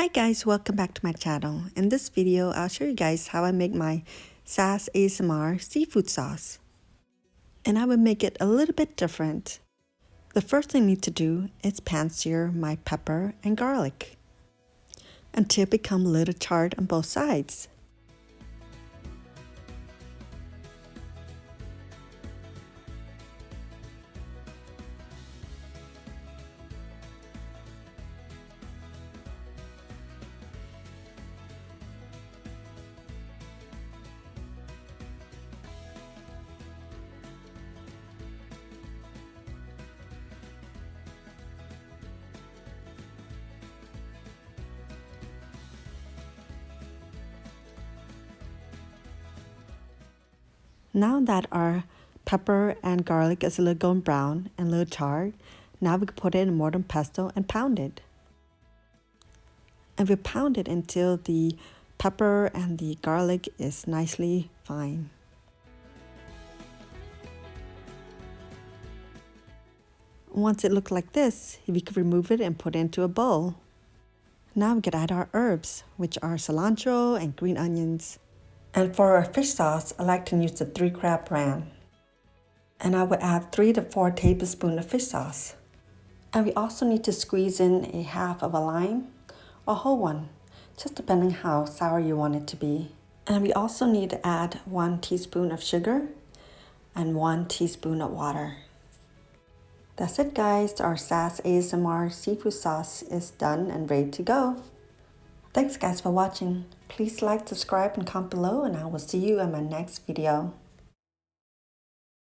Hi guys, welcome back to my channel. In this video, I'll show you guys how I make my Sass ASMR seafood sauce. And I will make it a little bit different. The first thing I need to do is pan sear my pepper and garlic until it becomes a little charred on both sides. Now that our pepper and garlic is a little golden brown and a little charred, now we can put it in a mortar and pestle and pound it. And we pound it until the pepper and the garlic is nicely fine. Once it looks like this, we can remove it and put it into a bowl. Now we can add our herbs, which are cilantro and green onions. And for our fish sauce, I like to use the 3 crab brand. And I would add 3 to 4 tablespoons of fish sauce. And we also need to squeeze in a half of a lime, or a whole one, just depending how sour you want it to be. And we also need to add 1 teaspoon of sugar and 1 teaspoon of water. That's it guys, our Sass ASMR seafood sauce is done and ready to go. Thanks guys for watching. Please like, subscribe, and comment below, and I will see you in my next video.